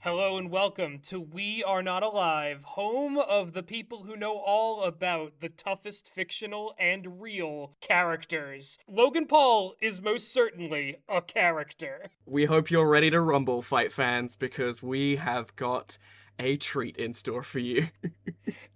Hello and welcome to We Are Not Alive, home of the people who know all about the toughest fictional and real characters. Logan Paul is most certainly a character. We hope you're ready to rumble, fight fans, because we have got a treat in store for you.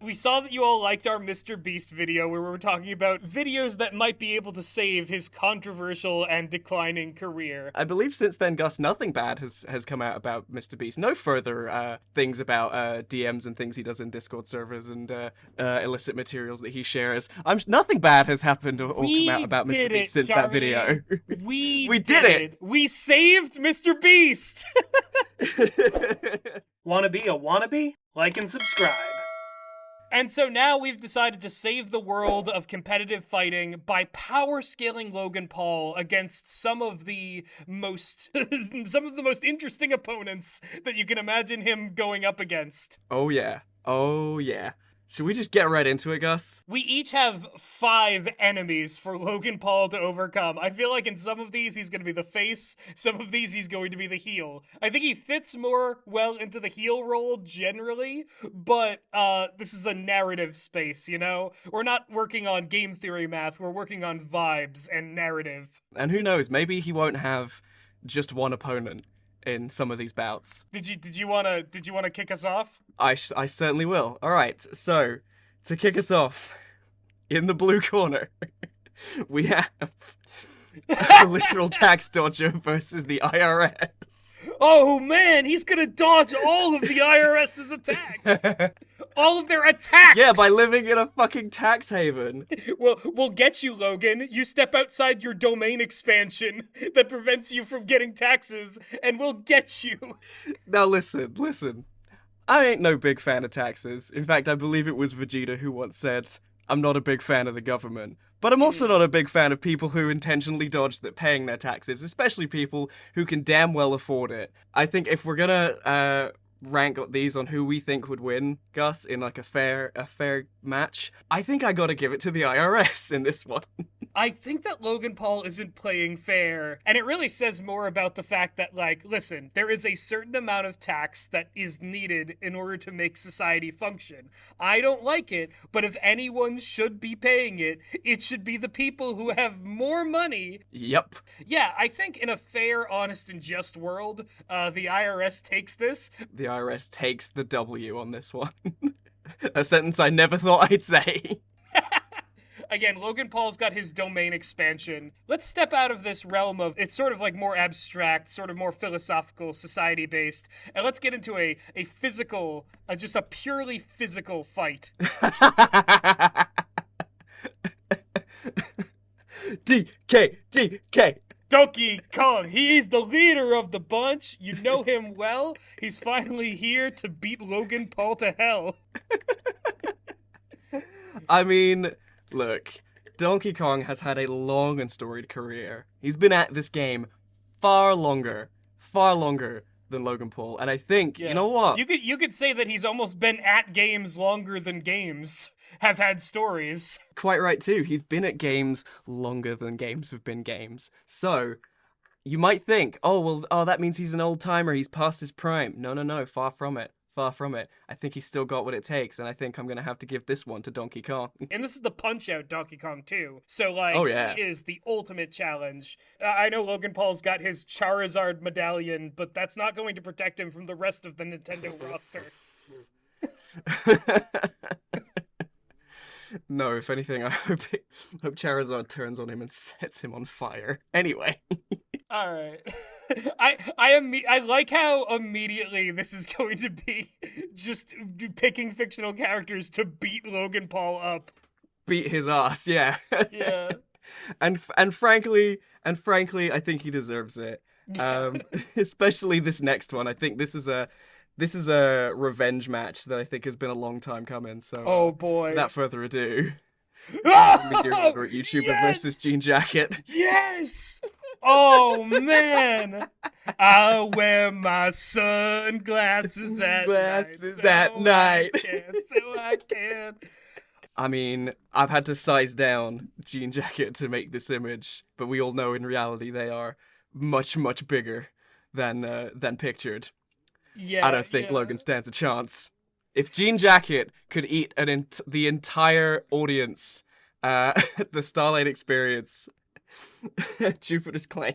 We saw that you all liked our Mr. Beast video where we were talking about videos that might be able to save his controversial and declining career. I believe since then, Gus, nothing bad has come out about Mr. Beast. No further things about DMs and things he does in Discord servers and illicit materials that he shares. Nothing bad has happened or come out about Mr. Beast since that video. We did it! We saved Mr. Beast! Wanna be a wannabe? Like and subscribe. And so now we've decided to save the world of competitive fighting by power scaling Logan Paul against some of the most interesting opponents that you can imagine him going up against. Oh yeah. Oh yeah. Should we just get right into it, Gus? We each have 5 enemies for Logan Paul to overcome. I feel like in some of these he's going to be the face, some of these he's going to be the heel. I think he fits more well into the heel role generally, but this is a narrative space, you know? We're not working on game theory math, we're working on vibes and narrative. And who knows, maybe he won't have just one opponent in some of these bouts. Did you want to kick us off? I certainly will. All right, so to kick us off, in the blue corner, we have a literal tax dodger versus the IRS. Oh man, he's gonna dodge all of the IRS's attacks! All of their attacks! Yeah, by living in a fucking tax haven. We'll get you, Logan. You step outside your domain expansion that prevents you from getting taxes, and we'll get you. Now listen. I ain't no big fan of taxes. In fact, I believe it was Vegeta who once said, I'm not a big fan of the government. But I'm also not a big fan of people who intentionally dodge paying their taxes, especially people who can damn well afford it. I think if we're gonna rank these on who we think would win, Gus, in like a fair match, I think I gotta give it to the IRS in this one. I think that Logan Paul isn't playing fair, and it really says more about the fact that, like, listen, there is a certain amount of tax that is needed in order to make society function. I don't like it, but if anyone should be paying it, it should be the people who have more money. Yep. Yeah, I think in a fair, honest, and just world, the IRS takes this. The IRS takes the W on this one. A sentence I never thought I'd say. Again, Logan Paul's got his domain expansion. Let's step out of this realm of, it's sort of like more abstract, sort of more philosophical, society-based, and let's get into a physical, just a purely physical fight. DK. Donkey Kong, he's the leader of the bunch. You know him well. He's finally here to beat Logan Paul to hell. I mean, look, Donkey Kong has had a long and storied career. He's been at this game far longer than Logan Paul, and I think, You know what? You could say that he's almost been at games longer than games have had stories. Quite right, too. He's been at games longer than games have been games. So, you might think, that means he's an old-timer, he's past his prime. No, far from it. I think he's still got what it takes, and I think I'm gonna have to give this one to Donkey Kong. And this is the Punch-Out Donkey Kong, too. So, like, He is the ultimate challenge. I know Logan Paul's got his Charizard medallion, but that's not going to protect him from the rest of the Nintendo roster. No, if anything, I hope Charizard turns on him and sets him on fire. Anyway. All right. I like how immediately this is going to be just picking fictional characters to beat Logan Paul up. Beat his ass, yeah. Yeah. and frankly, I think he deserves it. Especially this next one. I think this is a revenge match that I think has been a long time coming. So, oh boy. Without further ado, Oh, your favorite YouTuber versus Jean Jacket. Yes! Oh man! I'll wear my sunglasses at night. So I can. I mean, I've had to size down Jean Jacket to make this image, but we all know in reality they are much, much bigger than pictured. I Yeah, don't think yeah. Logan stands a chance. If Jean Jacket could eat the entire audience, the Starlight Experience, Jupiter's Claim,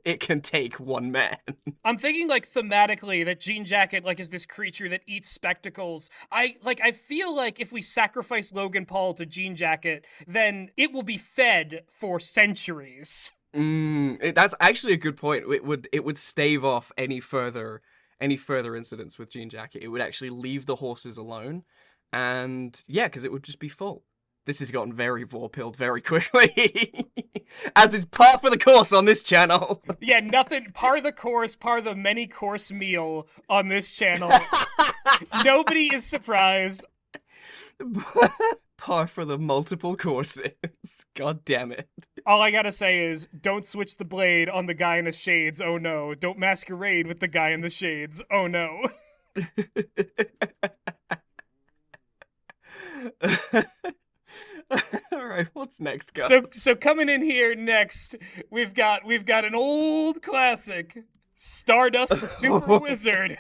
it can take one man. I'm thinking like thematically that Jean Jacket like is this creature that eats spectacles. I feel like if we sacrifice Logan Paul to Jean Jacket, then it will be fed for centuries. That's actually a good point. It would stave off any further incidents with Jean Jacket. It would actually leave the horses alone, and yeah, because it would just be full. This has gotten very vor-pilled very quickly, as is par for the course on this channel. Yeah, nothing par the course, par the many course meal on this channel. Nobody is surprised. Par for the multiple courses. God damn it. All I gotta say is, don't switch the blade on the guy in the shades, oh no. Don't masquerade with the guy in the shades, oh no. All right, what's next, guys? So coming in here next, we've got an old classic, Stardust the Super Wizard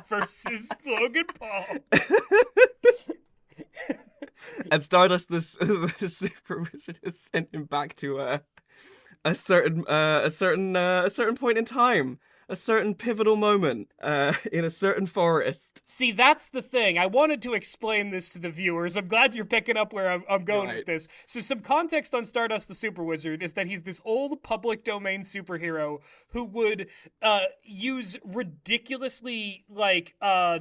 versus Logan Paul. And Stardust, the Super Wizard, has sent him back to a certain point in time, a certain pivotal moment in a certain forest. See, that's the thing. I wanted to explain this to the viewers. I'm glad you're picking up where I'm going with this. So some context on Stardust the Super Wizard is that he's this old public domain superhero who would use ridiculously,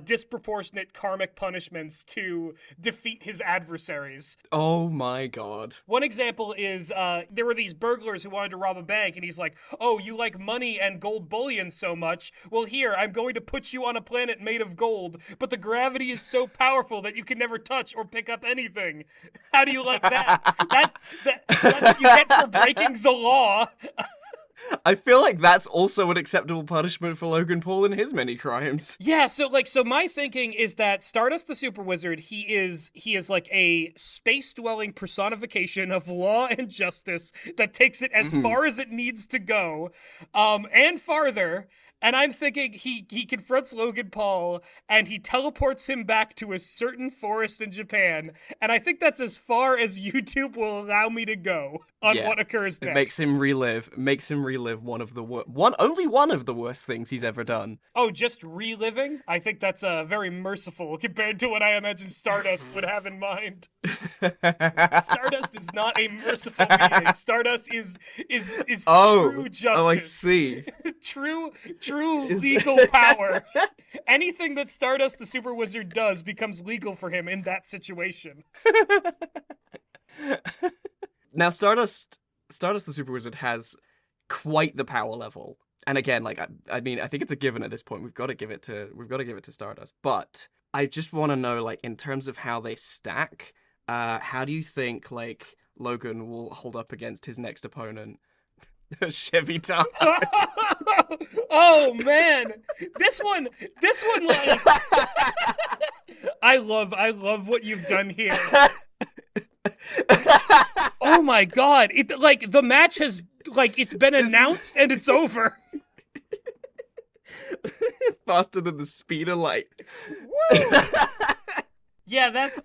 disproportionate karmic punishments to defeat his adversaries. Oh my god. One example is there were these burglars who wanted to rob a bank, and he's like, oh, you like money and gold bullion so much? Well, here, I'm going to put you on a planet made of gold, but the gravity is so powerful that you can never touch or pick up anything. How do you like that? That's what you get for breaking the law. I feel like that's also an acceptable punishment for Logan Paul and his many crimes. Yeah, so my thinking is that Stardust the Super Wizard, he is like a space-dwelling personification of law and justice that takes it as far as it needs to go, and farther. And I'm thinking he confronts Logan Paul and he teleports him back to a certain forest in Japan. And I think that's as far as YouTube will allow me to go on what occurs next. It makes him relive only one of the worst things he's ever done. Oh, just reliving? I think that's very merciful compared to what I imagine Stardust would have in mind. Stardust is not a merciful being. Stardust is true justice. Oh, I see. True legal power. Anything that Stardust the Super Wizard does becomes legal for him in that situation. Now, Stardust the Super Wizard has quite the power level. And again, I think it's a given at this point. We've got to give it to Stardust. But I just want to know, in terms of how they stack, how do you think Logan will hold up against his next opponent? Chevy Tahoe. Oh man, this one. I love what you've done here. Oh my god! The match has it's been announced and it's over. Faster than the speed of light. Woo! Yeah, that's...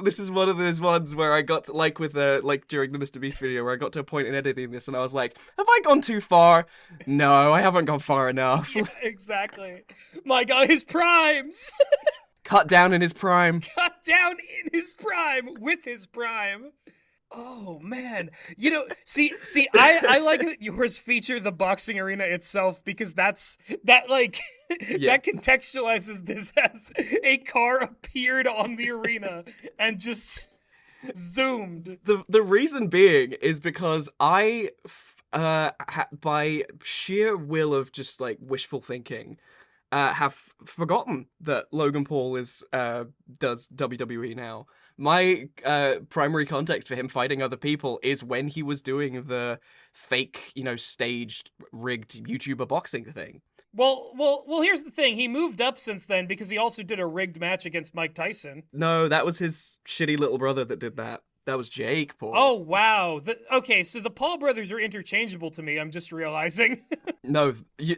This is one of those ones where I got to, during the Mr. Beast video, where I got to a point in editing this and I was like, have I gone too far? No, I haven't gone far enough. Yeah, exactly. My god, his primes! Cut down in his prime. Cut down in his prime, with his prime. Oh man, see, I like that yours feature the boxing arena itself because that contextualizes this as a car appeared on the arena and just zoomed. The reason being is because I, by sheer will of just wishful thinking, have forgotten that Logan Paul does WWE now. My primary context for him fighting other people is when he was doing the fake, staged, rigged YouTuber boxing thing. Well, here's the thing. He moved up since then because he also did a rigged match against Mike Tyson. No, that was his shitty little brother that did that. That was Jake Paul. Oh, wow. Okay, so the Paul brothers are interchangeable to me, I'm just realizing. No, you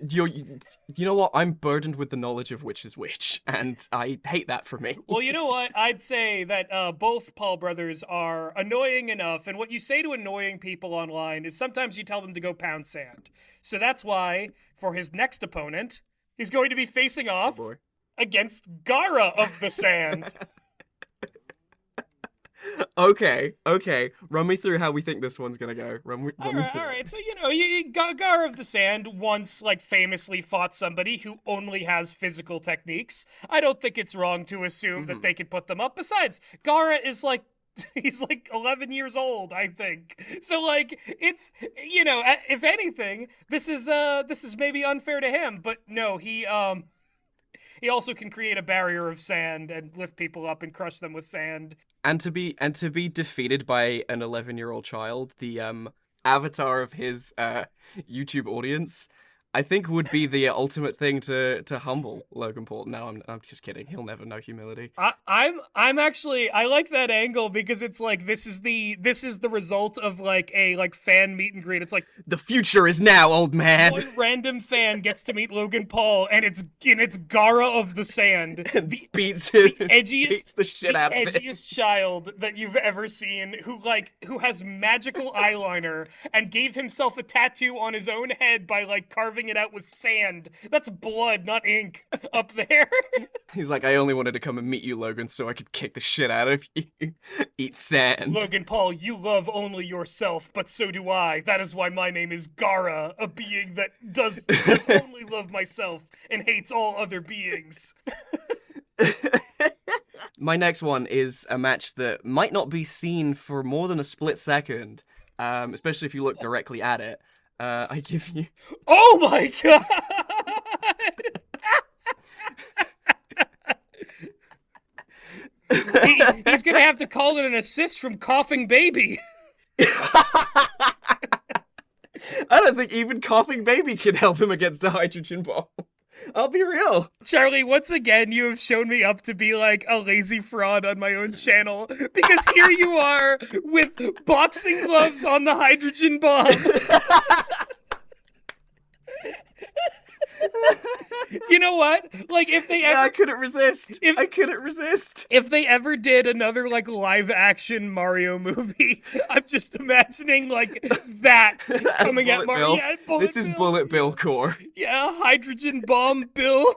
know what? I'm burdened with the knowledge of which is which, and I hate that for me. Well, you know what? I'd say that both Paul brothers are annoying enough, and what you say to annoying people online is sometimes you tell them to go pound sand. So that's why, for his next opponent, he's going to be facing off Boy. against Gaara of the Sand. Okay. Run me through how we think this one's gonna go. Run me All through. right. So, Gaara of the Sand once, famously fought somebody who only has physical techniques. I don't think it's wrong to assume that they could put them up. Besides, Gaara is, he's 11 years old, I think. So, it's, if anything, this is maybe unfair to him. But no, he also can create a barrier of sand and lift people up and crush them with sand. And to be defeated by an 11-year-old child, the avatar of his YouTube audience, I think would be the ultimate thing to humble Logan Paul. No, I'm just kidding. He'll never know humility. I'm actually, I like that angle because it's this is the result of a fan meet and greet. It's the future is now, old man. One random fan gets to meet Logan Paul, and it's Gaara of the Sand, the beats the shit out of it. Edgiest child that you've ever seen, who has magical eyeliner and gave himself a tattoo on his own head by carving it out with sand. That's blood, not ink, up there. He's like, I only wanted to come and meet you, Logan, so I could kick the shit out of you. Eat sand. Logan Paul, you love only yourself, but so do I. That is why my name is Gaara, a being that does only love myself and hates all other beings. My next one is a match that might not be seen for more than a split second, especially if you look directly at it. I give you... Oh my god! He's gonna have to call it an assist from Coughing Baby. I don't think even Coughing Baby can help him against a hydrogen bomb. I'll be real. Charlie, once again, you have shown me up to be a lazy fraud on my own channel. Because here you are with boxing gloves on the hydrogen bomb. You know what? If they ever... I couldn't resist. I couldn't resist. If they ever did another, live-action Mario movie, I'm just imagining, that coming at Mario. Yeah, this is Bullet Bill core. Yeah, hydrogen bomb Bill.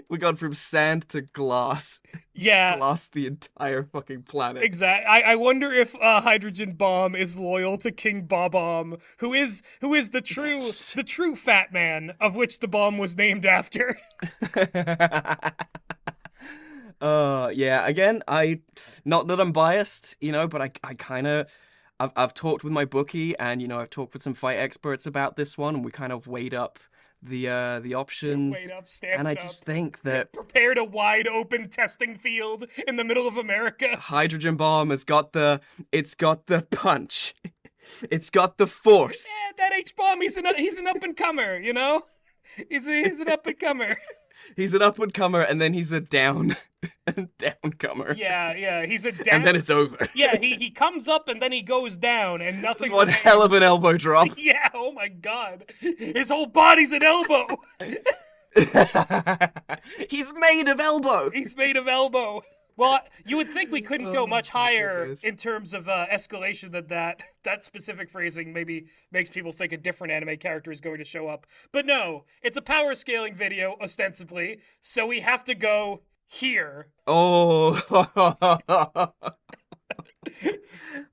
We gone from sand to glass. Yeah. Glass the entire fucking planet. Exactly. I wonder if Hydrogen Bomb is loyal to King Bob-omb, who is the true fat man of which the bomb was named after. Yeah, again, not that I'm biased, but I kind of I've talked with my bookie and I've talked with some fight experts about this one, and we kind of weighed up the options, and I just think that prepared a wide open testing field in the middle of America. Hydrogen bomb has got the punch, it's got the force. Yeah, that H-bomb, he's an up and comer, he's an up and comer. He's an upward comer, and then he's a down comer. Yeah, he's a down. And then it's over. Yeah, he comes up and then he goes down, and nothing. One hell of an elbow drop. Yeah, oh my god. His whole body's an elbow. He's made of elbow. He's made of elbow. Well, you would think we couldn't go much higher in terms of escalation than that. That specific phrasing maybe makes people think a different anime character is going to show up. But no, it's a power scaling video, ostensibly, so we have to go here. Oh.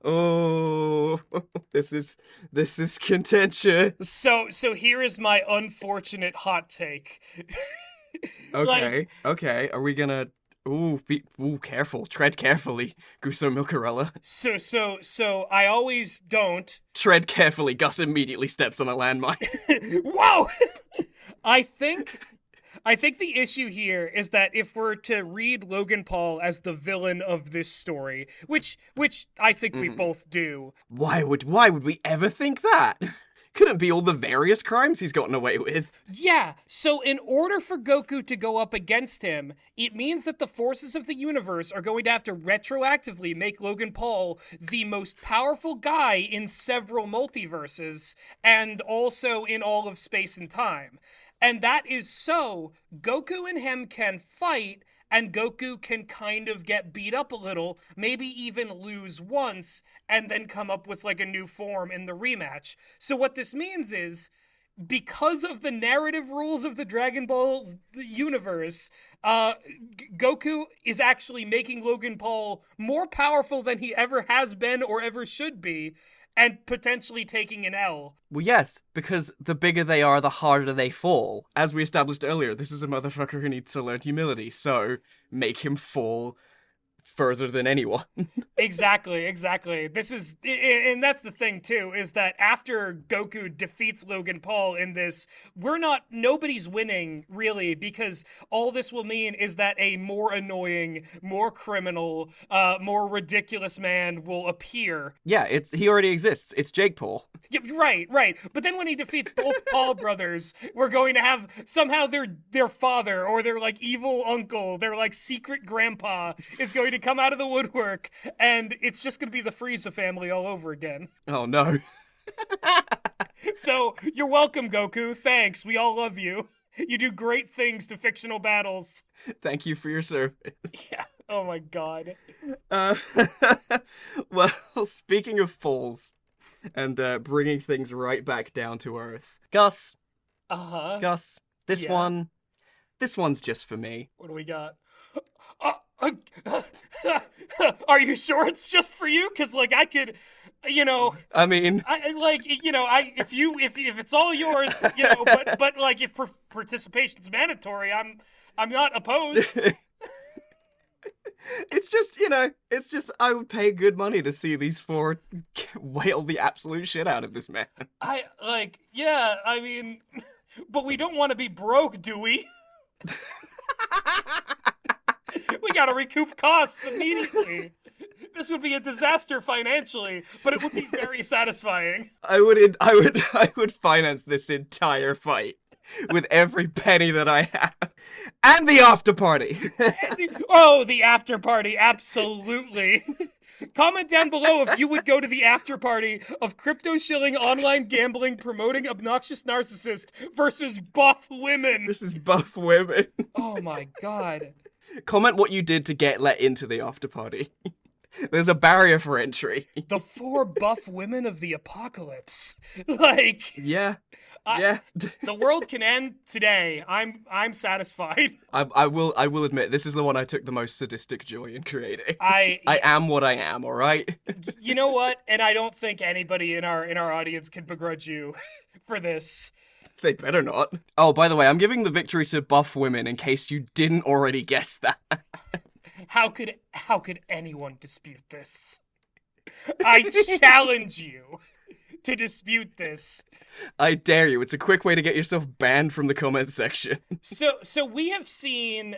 Oh, this is contentious. So here is my unfortunate hot take. Okay. Are we gonna... Ooh, careful. Tread carefully, Gusto Milcarella. So I always don't. Tread carefully. Gus immediately steps on a landmine. Whoa! I think the issue here is that if we're to read Logan Paul as the villain of this story, which I think we both do. Why would we ever think that? couldn't be all the various crimes he's gotten away with. Yeah, so in order for Goku to go up against him, it means that the forces of the universe are going to have to retroactively make Logan Paul the most powerful guy in several multiverses, and also in all of space and time. And that is so Goku and him can fight, and Goku can kind of get beat up a little, maybe even lose once, and then come up with like a new form in the rematch. So what this means is, because of the narrative rules of the Dragon Ball universe, Goku is actually making Logan Paul more powerful than he ever has been or ever should be, and potentially taking an L. Well, yes, because the bigger they are, the harder they fall. As we established earlier, this is a motherfucker who needs to learn humility, so make him fall further than anyone. Exactly. This is, and that's the thing too, is that after Goku defeats Logan Paul in this, nobody's winning really, because all this will mean is that a more annoying, more criminal, more ridiculous man will appear. Yeah, he already exists. It's Jake Paul. Yeah, right. But then when he defeats both Paul brothers, we're going to have somehow their father or their like evil uncle, their like secret grandpa is going to come out of the woodwork, and it's just going to be the Frieza family all over again. Oh no. So, you're welcome, Goku. Thanks. We all love you. You do great things to fictional battles. Thank you for your service. Yeah. Oh my god. Well, speaking of falls and bringing things right back down to earth, Gus. Uh-huh. Gus, this one's just for me. What do we got? Are you sure it's just for you? Because, like, I could, I mean, if it's all yours, but like, if participation's mandatory, I'm not opposed. it's just I would pay good money to see these four wail the absolute shit out of this man. I mean, but we don't want to be broke, do we? We gotta recoup costs immediately. This would be a disaster financially, but it would be very satisfying. I would finance this entire fight with every penny that I have. And the after party. The after party, absolutely. Comment down below if you would go to the after party of crypto shilling, online gambling, promoting obnoxious narcissist versus buff women. This is buff women. Oh my god. Comment what you did to get let into the after party. There's a barrier for entry. The 4 buff women of the apocalypse. Yeah. The world can end today. I'm satisfied. I will admit, this is the one I took the most sadistic joy in creating. I am what I am, alright? You know what? And I don't think anybody in our audience can begrudge you for this. They better not. Oh, by the way, I'm giving the victory to buff women in case you didn't already guess that. How could anyone dispute this? I challenge you to dispute this. I dare you. It's a quick way to get yourself banned from the comment section. So we have seen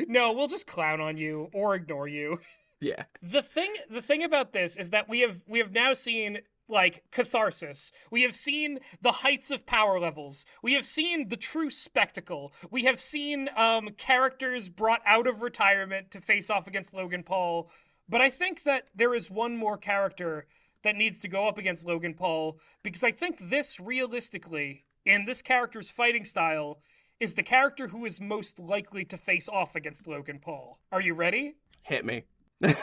No, we'll just clown on you or ignore you. Yeah. The thing about this is that we have now seen like catharsis. We have seen the heights of power levels. We have seen the true spectacle. We have seen characters brought out of retirement to face off against Logan Paul. But I think that there is one more character that needs to go up against Logan Paul, because I think this, realistically, in this character's fighting style, is the character who is most likely to face off against Logan Paul. Are you ready? Hit me. It's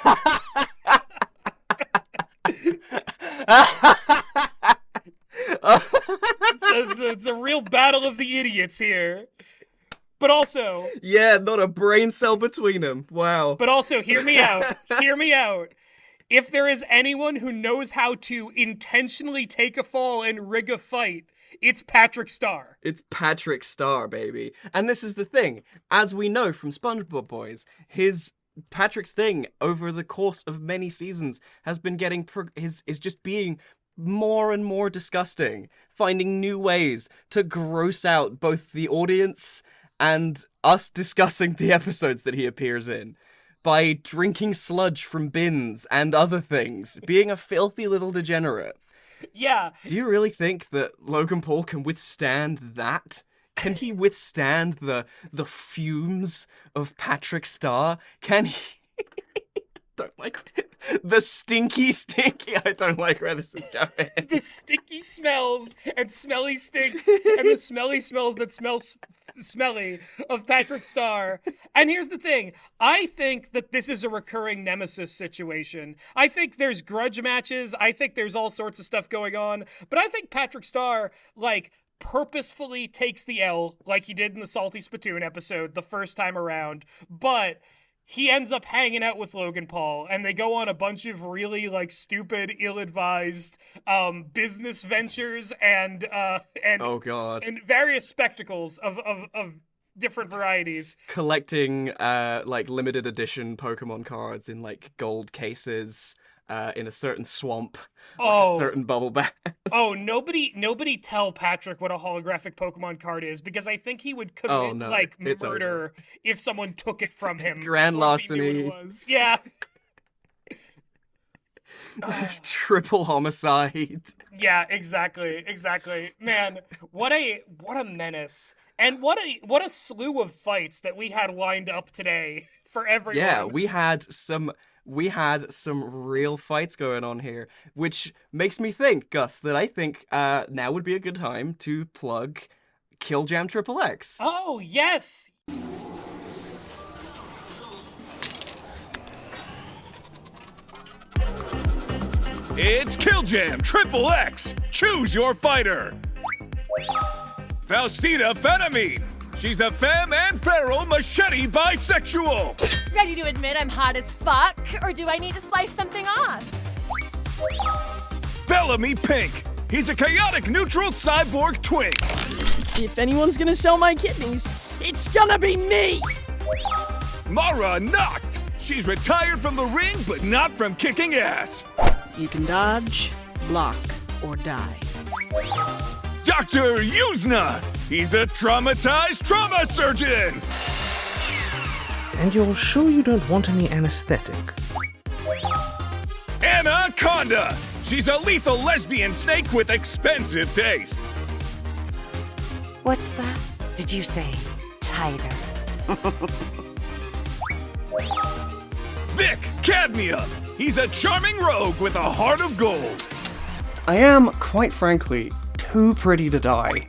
a real battle of the idiots here. But also... Yeah, not a brain cell between them. Wow. But also, hear me out. Hear me out. If there is anyone who knows how to intentionally take a fall and rig a fight, it's Patrick Star. It's Patrick Star, baby. And this is the thing. As we know from SpongeBob Boys, Patrick's thing over the course of many seasons has been is just being more and more disgusting, finding new ways to gross out both the audience and us discussing the episodes that he appears in, by drinking sludge from bins and other things, being a filthy little degenerate. Yeah. Do you really think that Logan Paul can withstand that? Can he withstand the fumes of Patrick Star? Can he? Don't like the stinky. I don't like where this is going. The sticky smells and smelly stinks and the smelly smells that smells smelly of Patrick Star. And here's the thing. I think that this is a recurring nemesis situation. I think there's grudge matches. I think there's all sorts of stuff going on. But I think Patrick Star, like, purposefully takes the L like he did in the Salty Spittoon episode the first time around. But he ends up hanging out with Logan Paul, and they go on a bunch of really, like, stupid, ill-advised business ventures and Oh god. and various spectacles of different varieties. Collecting like limited edition Pokemon cards in like gold cases in a certain swamp, like a certain bubble bath. Oh, nobody tell Patrick what a holographic Pokemon card is, because I think he would commit it's murder if someone took it from him. Grand once he knew larceny. what it was. Yeah. Triple homicide. Yeah, exactly. Man, what a menace. And what a slew of fights that we had lined up today for everyone. Yeah, we had some real fights going on here, which makes me think, Gus, that I think now would be a good time to plug Kill Jam Triple X. Oh, yes. It's Kill Jam Triple X. Choose your fighter. Faustina Phenamine. She's a femme and feral machete bisexual. Ready to admit I'm hot as fuck, or do I need to slice something off? Bellamy Pink. He's a chaotic neutral cyborg twink. If anyone's gonna sell my kidneys, it's gonna be me! Mara Noct. She's retired from the ring, but not from kicking ass. You can dodge, block, or die. Dr. Yuzna. He's a traumatized trauma surgeon. And you're sure you don't want any anesthetic? Anaconda. She's a lethal lesbian snake with expensive taste. What's that? Did you say tighter? Vic Cadmium. He's a charming rogue with a heart of gold. I am, quite frankly, too pretty to die.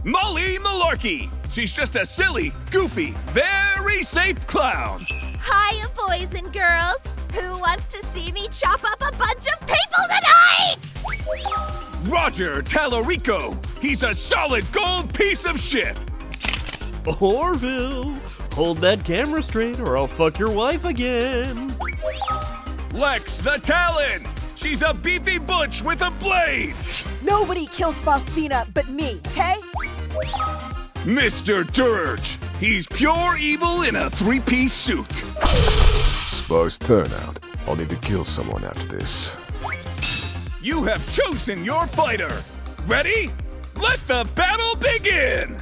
Molly Malarkey. She's just a silly, goofy, very safe clown. Hiya, boys and girls. Who wants to see me chop up a bunch of people tonight? Roger Tallarico. He's a solid gold piece of shit. Orville, hold that camera straight or I'll fuck your wife again. Lex the Talon. She's a beefy butch with a blade. Nobody kills Faustina but me, okay? Mr. Dirge. He's pure evil in a three-piece suit. Sparse turnout. I'll need to kill someone after this. You have chosen your fighter. Ready? Let the battle begin!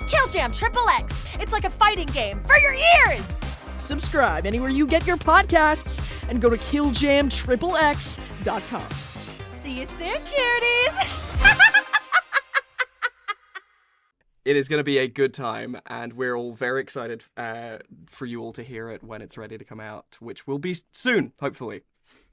Kill Jam Triple X. It's like a fighting game for your ears. Subscribe anywhere you get your podcasts and go to killjamxxx.com. See you soon, cuties. It is going to be a good time, and we're all very excited for you all to hear it when it's ready to come out, which will be soon, hopefully.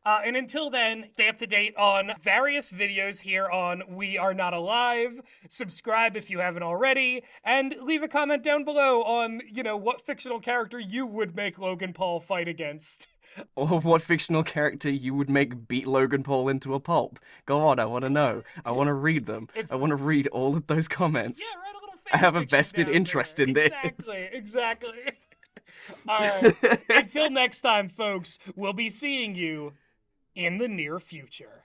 And until then, stay up to date on various videos here on We Are Not Alive. Subscribe if you haven't already, and leave a comment down below on, what fictional character you would make Logan Paul fight against. Or what fictional character you would make beat Logan Paul into a pulp. Go on, I want to know. I want to read them. I want to read all of those comments. Yeah, write a little fan I have a fiction vested down interest there. in this. Exactly. All right. Until next time, folks, we'll be seeing you in the near future.